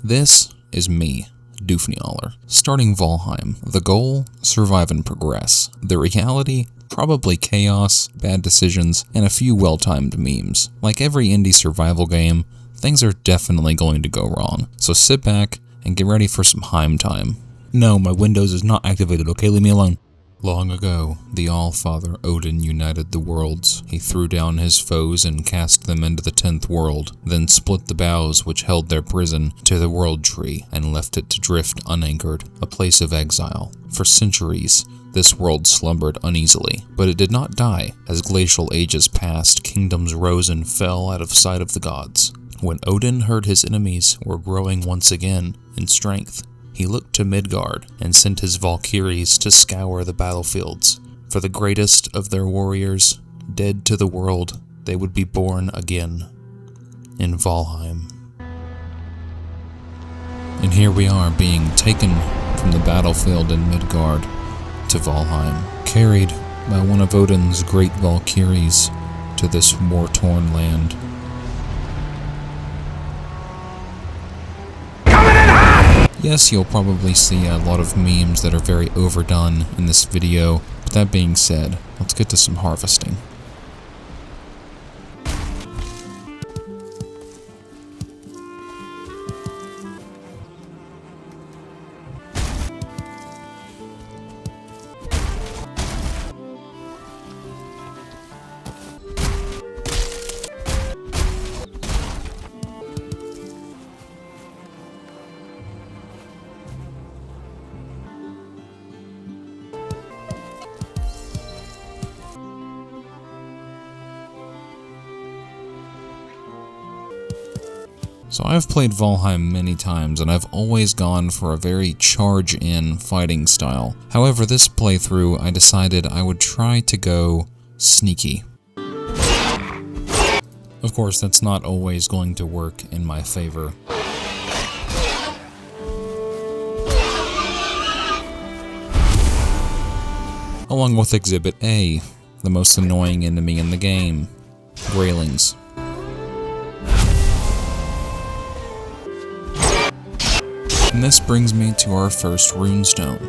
This is me, Doofnyaller, starting Valheim. The goal? Survive and progress. The reality? Probably chaos, bad decisions, and a few well-timed memes. Like every indie survival game, things are definitely going to go wrong, so sit back and get ready for some Heim time. No, my Windows is not activated, okay? Leave me alone. Long ago, the All-Father Odin united the worlds. He threw down his foes and cast them into the 10th world, then split the boughs which held their prison to the World Tree and left it to drift unanchored, a place of exile. For centuries, this world slumbered uneasily, but it did not die. As glacial ages passed, kingdoms rose and fell out of sight of the gods. When Odin heard his enemies were growing once again in strength, he looked to Midgard and sent his Valkyries to scour the battlefields. For the greatest of their warriors, dead to the world, they would be born again in Valheim. And here we are being taken from the battlefield in Midgard to Valheim, carried by one of Odin's great Valkyries to this war-torn land. Yes, you'll probably see a lot of memes that are very overdone in this video, but that being said, let's get to some harvesting. So I've played Valheim many times, and I've always gone for a very charge-in fighting style. However, this playthrough, I decided I would try to go sneaky. Of course, that's not always going to work in my favor. Along with Exhibit A, the most annoying enemy in the game, Graylings. And this brings me to our first runestone.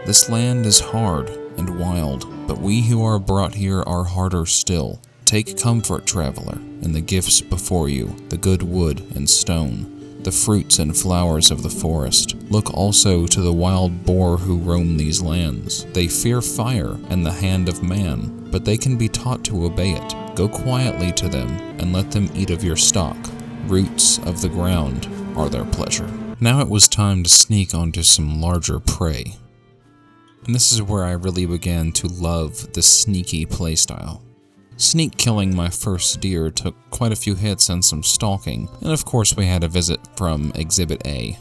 This land is hard and wild, but we who are brought here are harder still. Take comfort, traveler, in the gifts before you, the good wood and stone, the fruits and flowers of the forest. Look also to the wild boar who roam these lands. They fear fire and the hand of man, but they can be taught to obey it. Go quietly to them and let them eat of your stock. Roots of the ground are their pleasure. Now it was time to sneak onto some larger prey. And this is where I really began to love the sneaky playstyle. Sneak killing my first deer took quite a few hits and some stalking, and of course we had a visit from Exhibit A.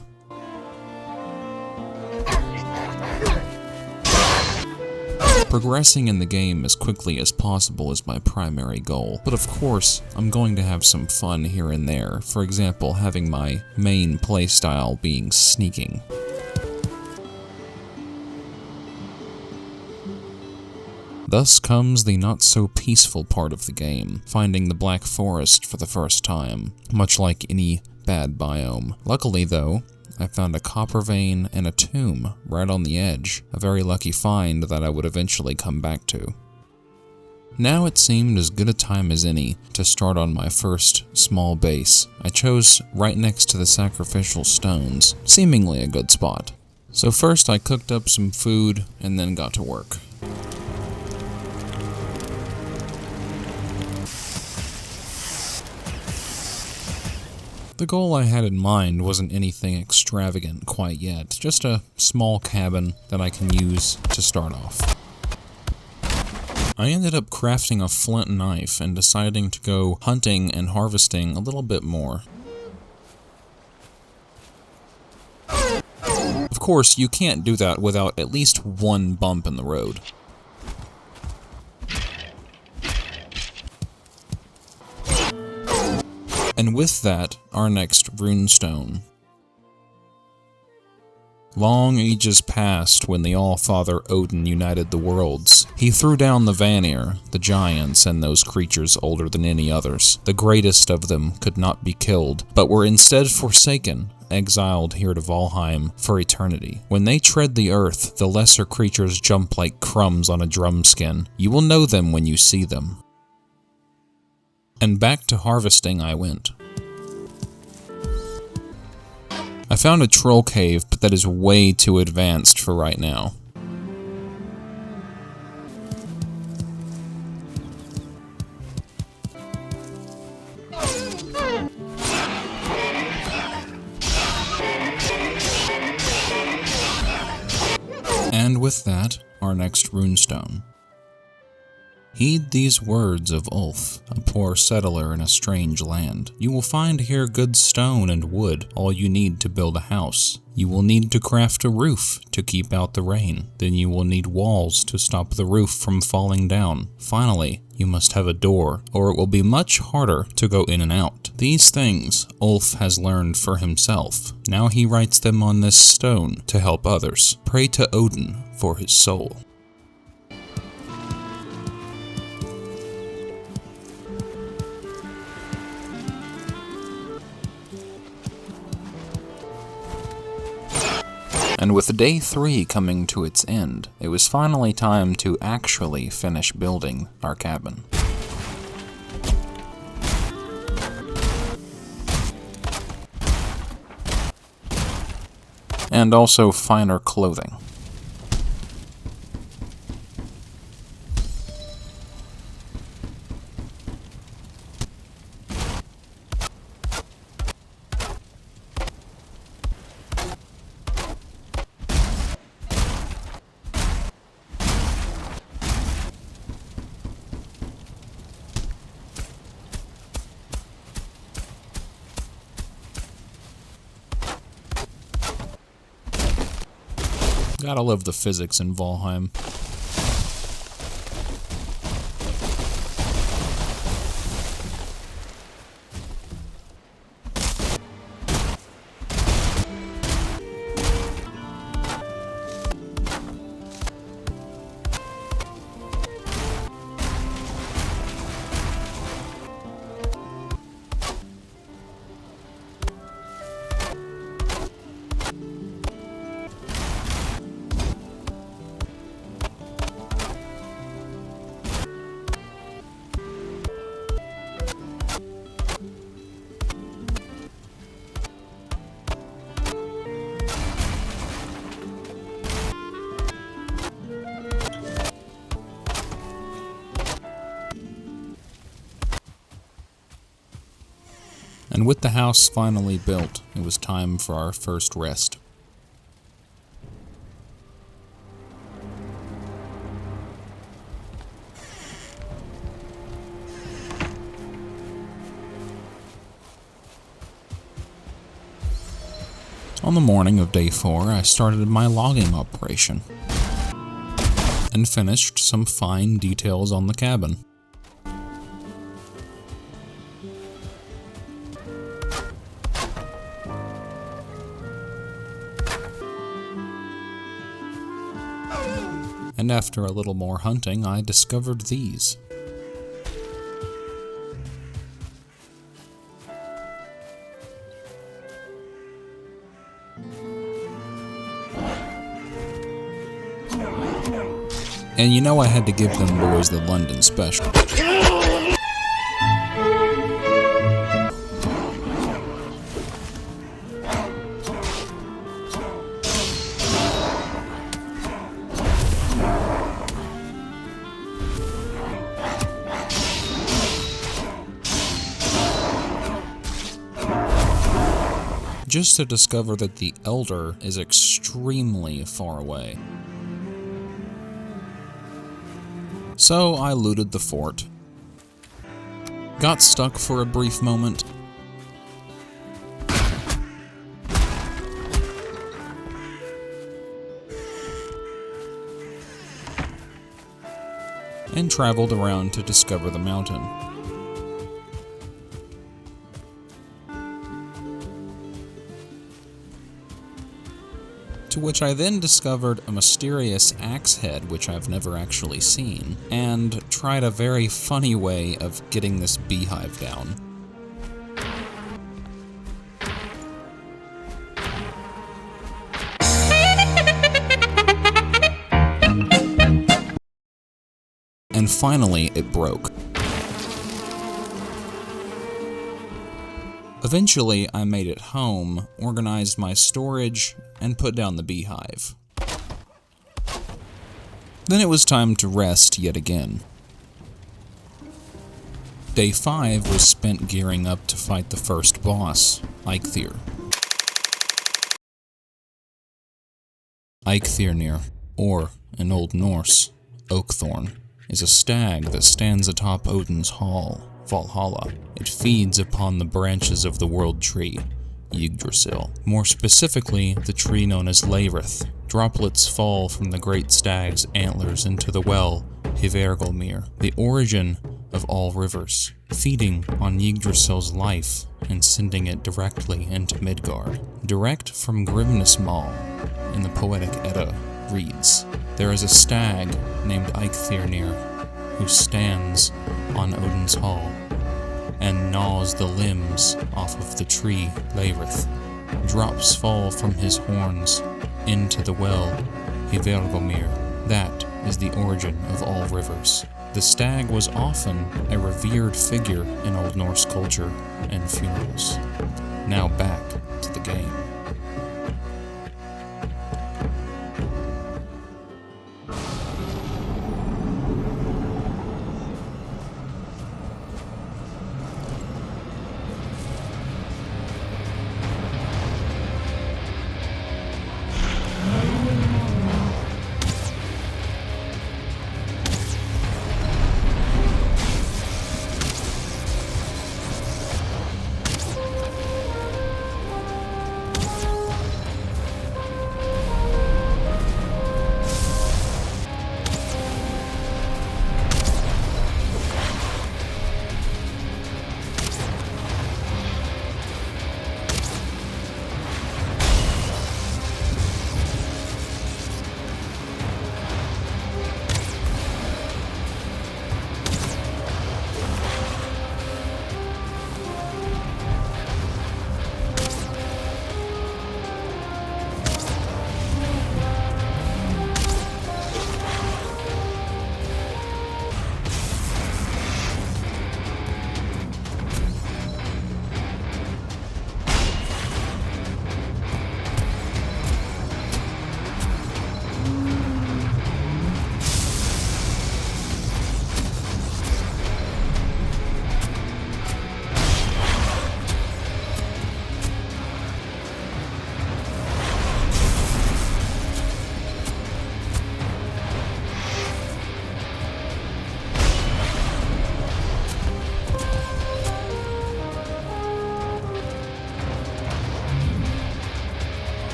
Progressing in the game as quickly as possible is my primary goal, but of course, I'm going to have some fun here and there, for example, having my main playstyle being sneaking. Thus comes the not-so-peaceful part of the game, finding the Black Forest for the first time, much like any bad biome. Luckily though, I found a copper vein and a tomb right on the edge, a very lucky find that I would eventually come back to. Now it seemed as good a time as any to start on my first small base. I chose right next to the sacrificial stones, seemingly a good spot. So first I cooked up some food and then got to work. The goal I had in mind wasn't anything extravagant quite yet, just a small cabin that I can use to start off. I ended up crafting a flint knife and deciding to go hunting and harvesting a little bit more. Of course, you can't do that without at least one bump in the road. And with that, our next runestone. Long ages passed when the All-Father Odin united the worlds. He threw down the Vanir, the giants, and those creatures older than any others. The greatest of them could not be killed, but were instead forsaken, exiled here to Valheim for eternity. When they tread the earth, the lesser creatures jump like crumbs on a drumskin. You will know them when you see them. And back to harvesting I went. I found a troll cave, but that is way too advanced for right now. And with that, our next runestone. Heed these words of Ulf, a poor settler in a strange land. You will find here good stone and wood, all you need to build a house. You will need to craft a roof to keep out the rain. Then you will need walls to stop the roof from falling down. Finally, you must have a door, or it will be much harder to go in and out. These things Ulf has learned for himself. Now he writes them on this stone to help others. Pray to Odin for his soul. And with day 3 coming to its end, it was finally time to actually finish building our cabin. And also finer clothing. Gotta love the physics in Valheim. And with the house finally built, it was time for our first rest. On the morning of day 4, I started my logging operation and finished some fine details on the cabin. And after a little more hunting, I discovered these. And you know I had to give them boys the London special. Just to discover that the Elder is extremely far away. So I looted the fort, got stuck for a brief moment, and traveled around to discover the mountain. To which I then discovered a mysterious axe head which I've never actually seen, and tried a very funny way of getting this beehive down. And finally, it broke. Eventually, I made it home, organized my storage, and put down the beehive. Then it was time to rest yet again. Day 5 was spent gearing up to fight the first boss, Eikthyr. Eikthyr, or, in Old Norse, Oakthorn, is a stag that stands atop Odin's hall, Valhalla. It feeds upon the branches of the world tree, Yggdrasil. More specifically, the tree known as Leirith. Droplets fall from the great stag's antlers into the well, Hvergelmir, the origin of all rivers, feeding on Yggdrasil's life and sending it directly into Midgard. Direct from Grimnismal in the Poetic Edda reads, "There is a stag named Eikthyr who stands on Odin's hall and gnaws the limbs off of the tree Leirith. Drops fall from his horns into the well Hvergelmir. That is the origin of all rivers." The stag was often a revered figure in Old Norse culture and funerals. Now back to the game.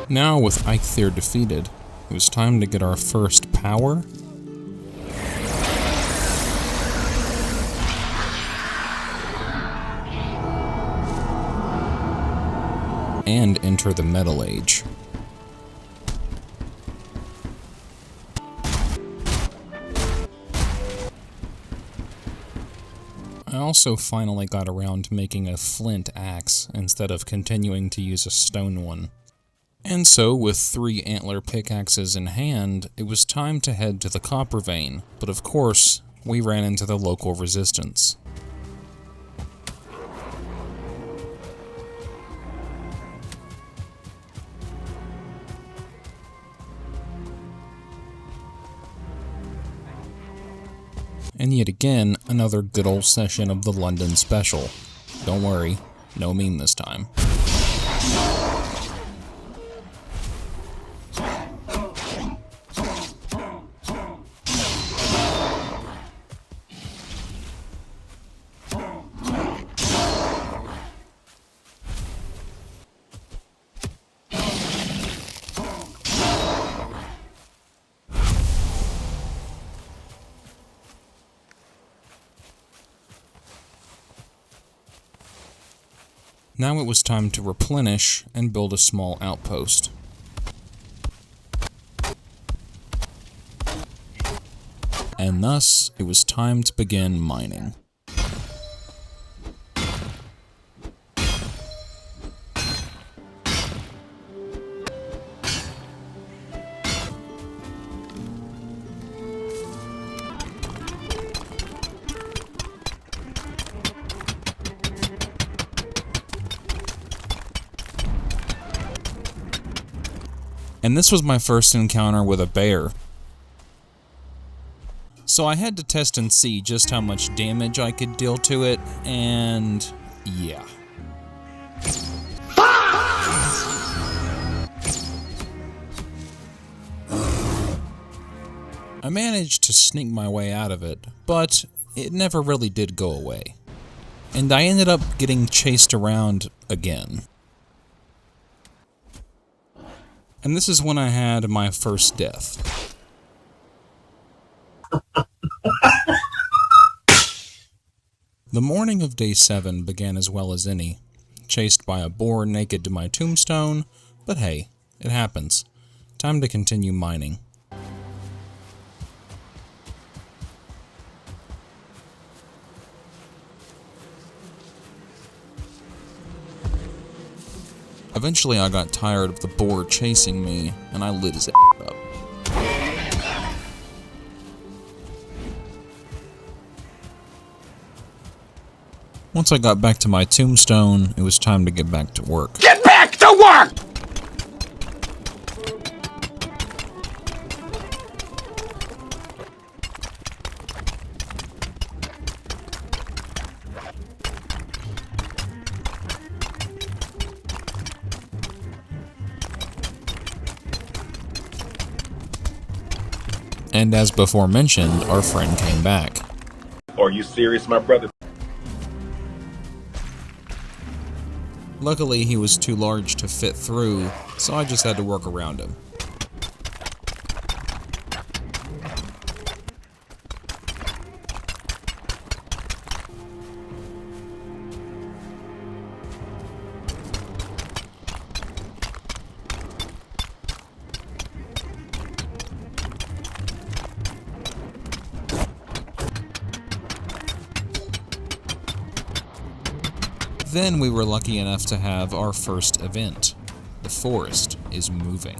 Now, with Eikthyr defeated, it was time to get our first power and enter the Metal Age. I also finally got around to making a flint axe instead of continuing to use a stone one. And so, with 3 antler pickaxes in hand, it was time to head to the copper vein, but of course, we ran into the local resistance. And yet again, another good old session of the London Special. Don't worry, no meme this time. Now it was time to replenish and build a small outpost. And thus, it was time to begin mining. And this was my first encounter with a bear. So I had to test and see just how much damage I could deal to it, and yeah. I managed to sneak my way out of it, but it never really did go away. And I ended up getting chased around again. And this is when I had my first death. The morning of day 7 began as well as any, chased by a boar naked to my tombstone, but hey, it happens. Time to continue mining. Eventually I got tired of the boar chasing me, and I lit his up. Once I got back to my tombstone, it was time to get back to work. Get back to work! And as before mentioned, our friend came back. Are you serious, my brother? Luckily, he was too large to fit through, so I just had to work around him. Then we were lucky enough to have our first event. The forest is moving.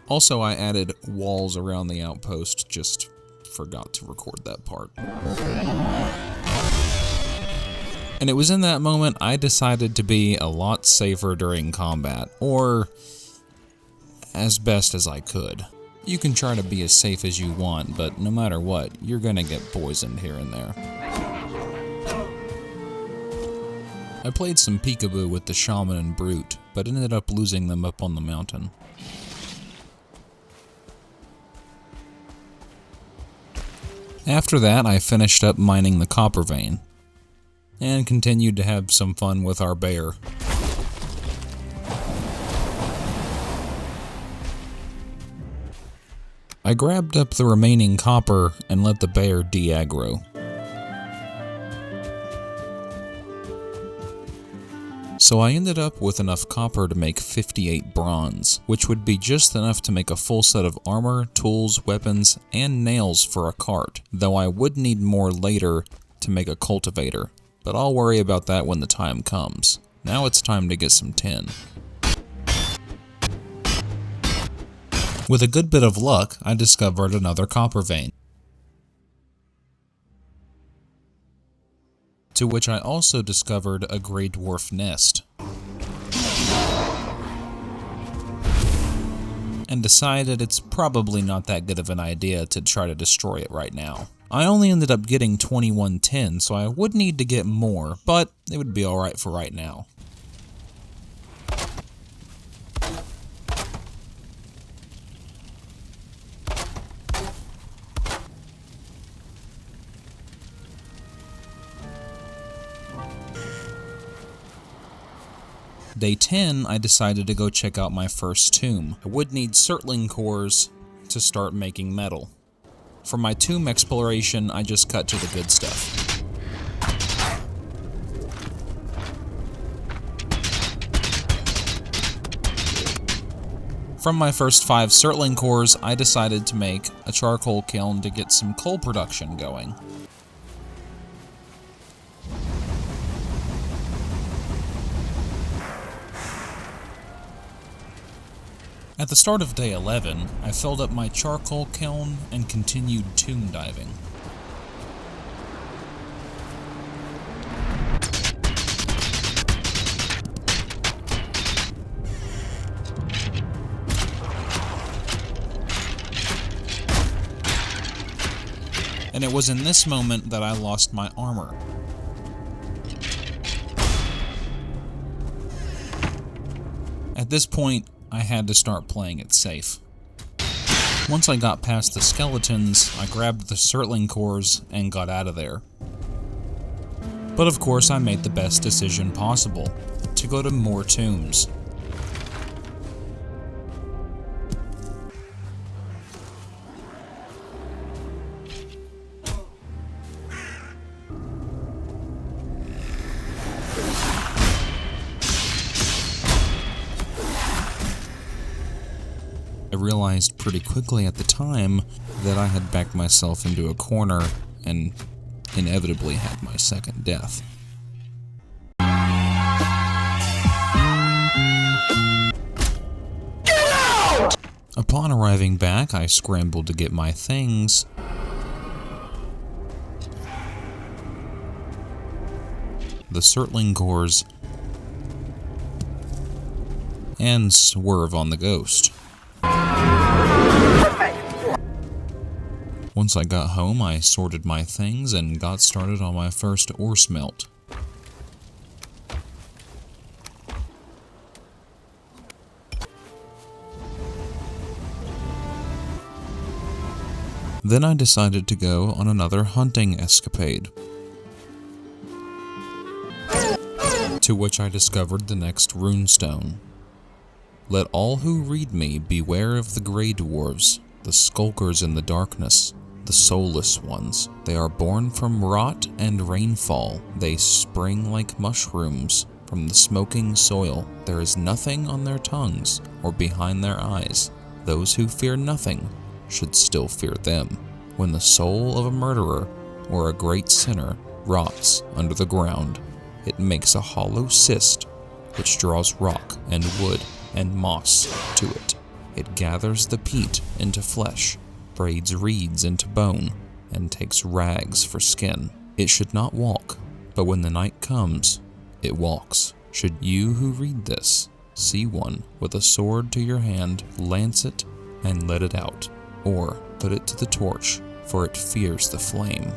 Also, I added walls around the outpost, just forgot to record that part. And it was in that moment I decided to be a lot safer during combat, or as best as I could. You can try to be as safe as you want, but no matter what, you're gonna get poisoned here and there. I played some peekaboo with the shaman and brute, but ended up losing them up on the mountain. After that, I finished up mining the copper vein, and continued to have some fun with our bear. I grabbed up the remaining copper and let the bear de-aggro. So I ended up with enough copper to make 58 bronze, which would be just enough to make a full set of armor, tools, weapons, and nails for a cart, though I would need more later to make a cultivator, but I'll worry about that when the time comes. Now it's time to get some tin. With a good bit of luck, I discovered another copper vein, to which I also discovered a grey dwarf nest, and decided it's probably not that good of an idea to try to destroy it right now. I only ended up getting 21 tin, so I would need to get more, but it would be alright for right now. Day 10, I decided to go check out my first tomb. I would need surtling cores to start making metal. For my tomb exploration, I just cut to the good stuff. From my first 5 surtling cores, I decided to make a charcoal kiln to get some coal production going. At the start of day 11, I filled up my charcoal kiln and continued tomb diving. And it was in this moment that I lost my armor. At this point, I had to start playing it safe. Once I got past the skeletons, I grabbed the surtling cores and got out of there. But of course, I made the best decision possible, to go to more tombs. I realized pretty quickly at the time that I had backed myself into a corner and inevitably had my second death. Get out! Upon arriving back, I scrambled to get my things, the surtling cores, and swerve on the ghost. Once I got home, I sorted my things and got started on my first ore smelt. Then I decided to go on another hunting escapade, to which I discovered the next runestone. Let all who read me beware of the Grey Dwarves, the skulkers in the darkness, the soulless ones. They are born from rot and rainfall. They spring like mushrooms from the smoking soil. There is nothing on their tongues or behind their eyes. Those who fear nothing should still fear them. When the soul of a murderer or a great sinner rots under the ground, it makes a hollow cyst which draws rock and wood and moss to it. It gathers the peat into flesh, braids reeds into bone, and takes rags for skin. It should not walk, but when the night comes, it walks. Should you who read this see one with a sword to your hand, lance it and let it out, or put it to the torch, for it fears the flame.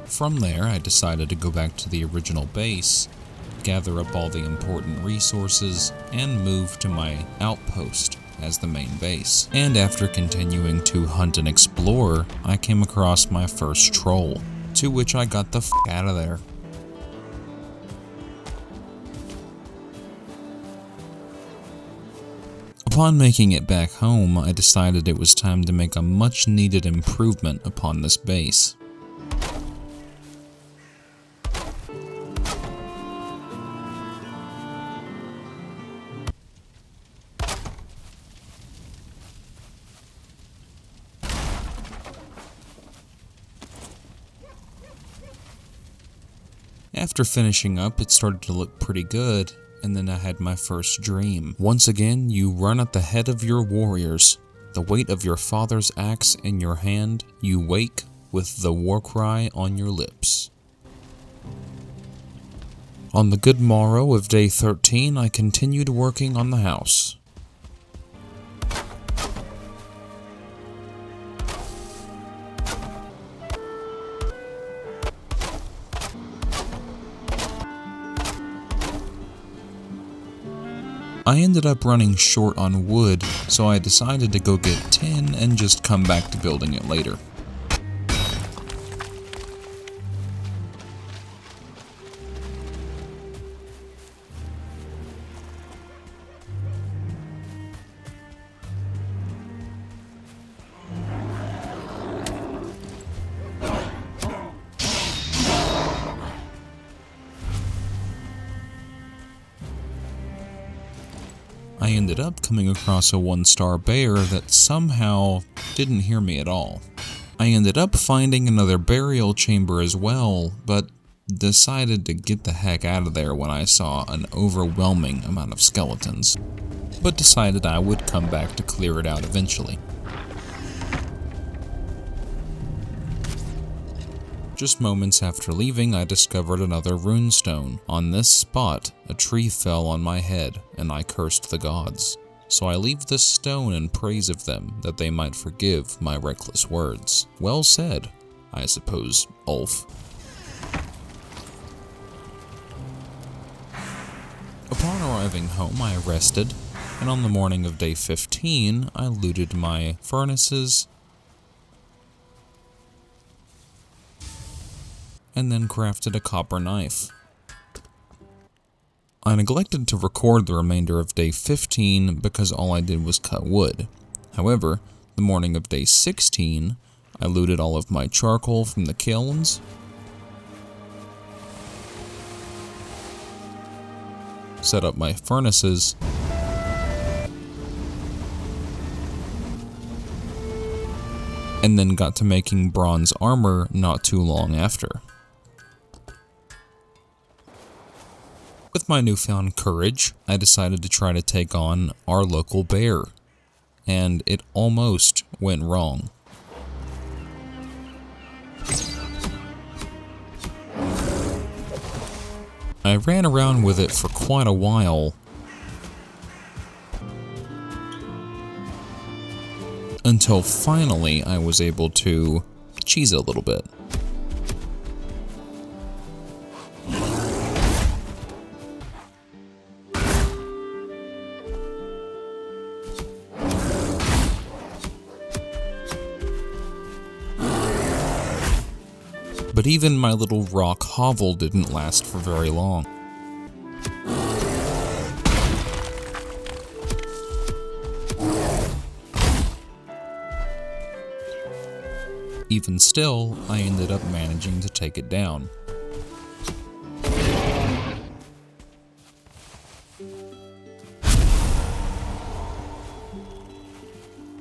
From there, I decided to go back to the original base, gather up all the important resources, and move to my outpost as the main base. And after continuing to hunt and explore, I came across my first troll, to which I got the f*** out of there. Upon making it back home, I decided it was time to make a much needed improvement upon this base. After finishing up, it started to look pretty good, and then I had my first dream. Once again, you run at the head of your warriors, the weight of your father's axe in your hand. You wake with the war cry on your lips. On the good morrow of day 13, I continued working on the house. I ended up running short on wood, so I decided to go get tin and just come back to building it later. I I ended up coming across a 1-star bear that somehow didn't hear me at all. I ended up finding another burial chamber as well, but decided to get the heck out of there when I saw an overwhelming amount of skeletons, but decided I would come back to clear it out eventually. Just moments after leaving, I discovered another runestone. On this spot, a tree fell on my head, and I cursed the gods. So I leave this stone in praise of them, that they might forgive my reckless words. Well said, I suppose, Ulf. Upon arriving home, I rested, and on the morning of day 15, I looted my furnaces, and then crafted a copper knife. I neglected to record the remainder of day 15 because all I did was cut wood. However, the morning of day 16, I looted all of my charcoal from the kilns, set up my furnaces, and then got to making bronze armor not too long after. With my newfound courage, I decided to try to take on our local bear, and it almost went wrong. I ran around with it for quite a while, until finally I was able to cheese it a little bit. But even my little rock hovel didn't last for very long. Even still, I ended up managing to take it down.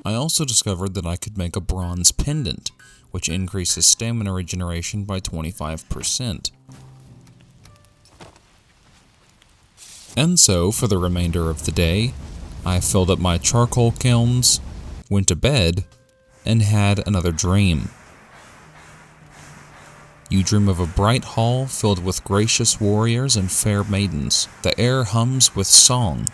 I also discovered that I could make a bronze pendant, which increases stamina regeneration by 25%. And so, for the remainder of the day, I filled up my charcoal kilns, went to bed, and had another dream. You dream of a bright hall filled with gracious warriors and fair maidens. The air hums with song.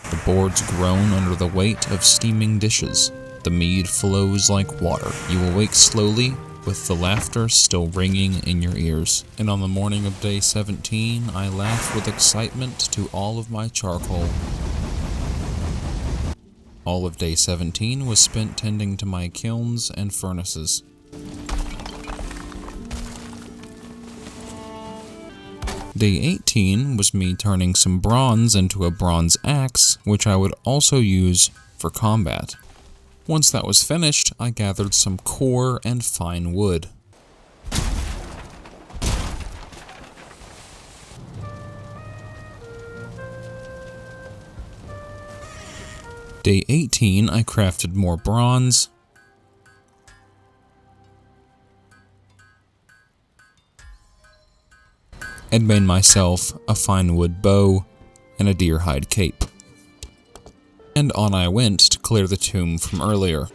The boards groan under the weight of steaming dishes. The mead flows like water. You awake slowly, with the laughter still ringing in your ears. And on the morning of day 17, I laugh with excitement to all of my charcoal. All of day 17 was spent tending to my kilns and furnaces. Day 18 was me turning some bronze into a bronze axe, which I would also use for combat. Once that was finished, I gathered some core and fine wood. Day 18, I crafted more bronze, and made myself a fine wood bow and a deer hide cape. And on I went to clear the tomb from earlier.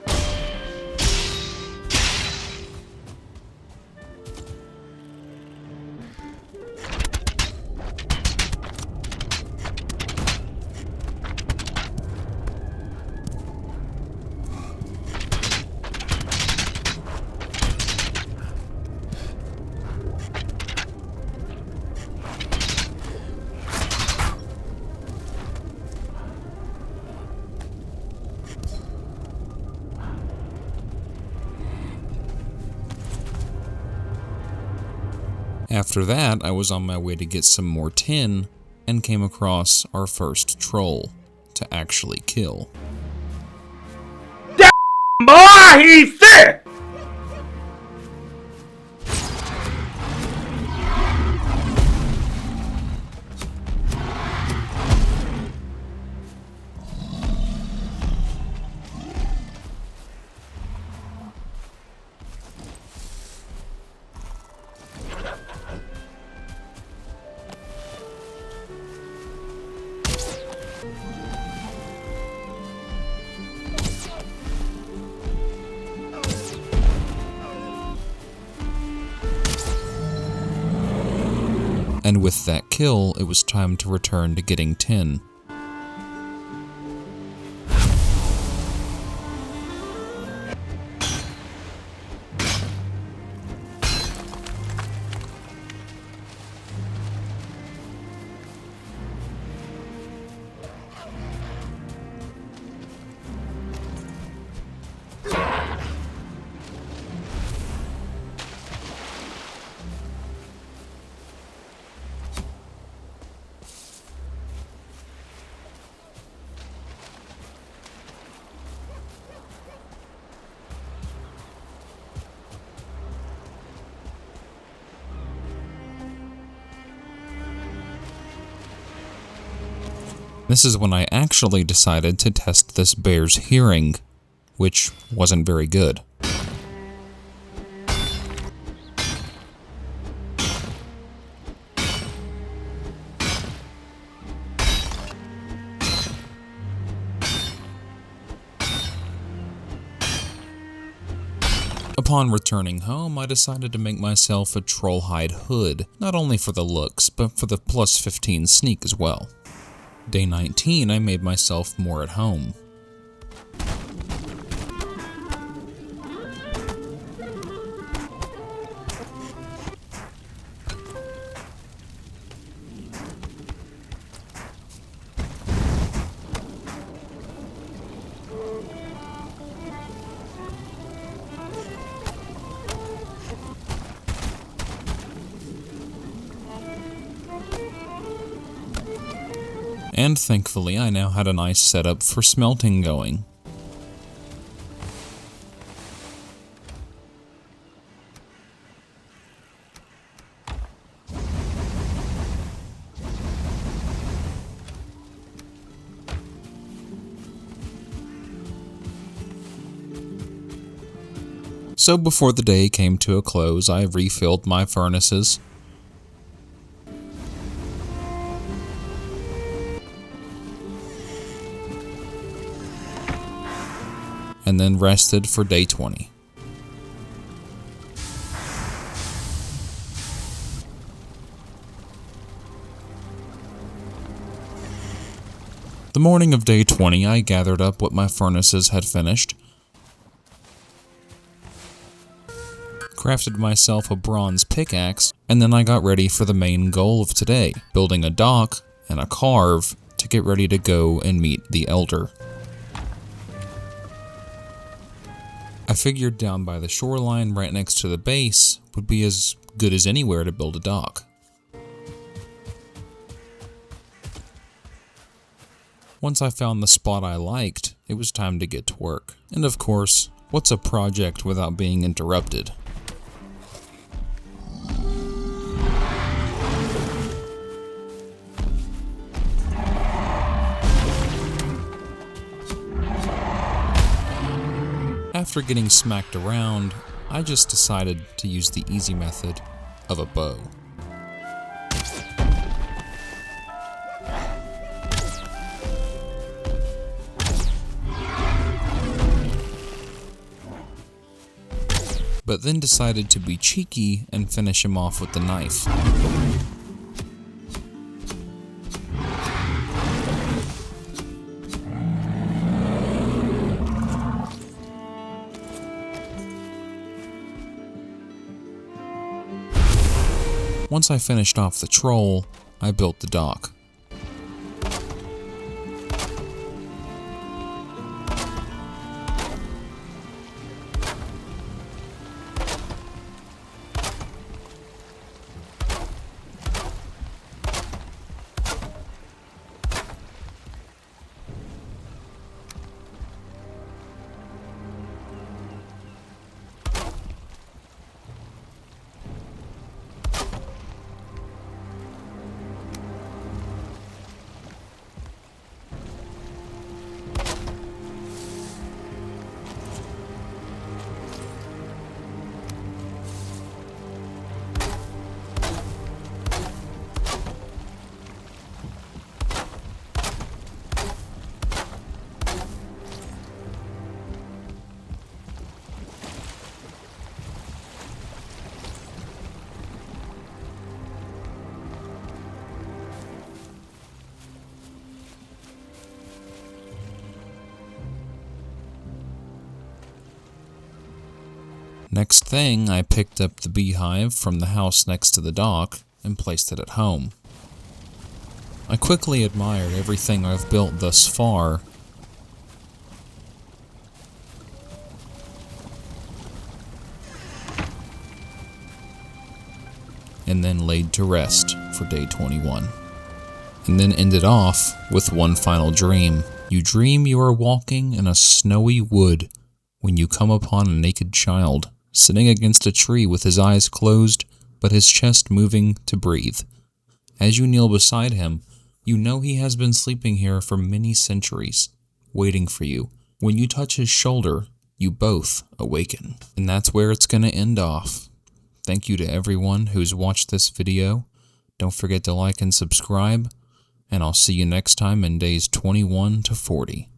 After that, I was on my way to get some more tin, and came across our first troll to actually kill. Boy, he's sick! and with that kill, it was time to return to getting tin. This is when I actually decided to test this bear's hearing, which wasn't very good. Upon returning home, I decided to make myself a trollhide hood, not only for the looks, but for the plus 15 sneak as well. Day 19, I made myself more at home. And thankfully, I now had a nice setup for smelting going. So before the day came to a close, I refilled my furnaces, and then rested for day 20. The morning of day 20, I gathered up what my furnaces had finished, crafted myself a bronze pickaxe, and then I got ready for the main goal of today, building a dock and a carve to get ready to go and meet the Elder. I figured down by the shoreline right next to the base would be as good as anywhere to build a dock. Once I found the spot I liked, it was time to get to work. And of course, what's a project without being interrupted? After getting smacked around, I just decided to use the easy method of a bow. But then decided to be cheeky and finish him off with the knife. Once I finished off the troll, I built the dock. Next thing, I picked up the beehive from the house next to the dock and placed it at home. I quickly admired everything I've built thus far, and then laid to rest for day 21. And then ended off with one final dream. You dream you are walking in a snowy wood when you come upon a naked child, sitting against a tree with his eyes closed, but his chest moving to breathe. As you kneel beside him, you know he has been sleeping here for many centuries, waiting for you. When you touch his shoulder, you both awaken. And that's where it's going to end off. Thank you to everyone who's watched this video. Don't forget to like and subscribe, and I'll see you next time in days 21 to 40.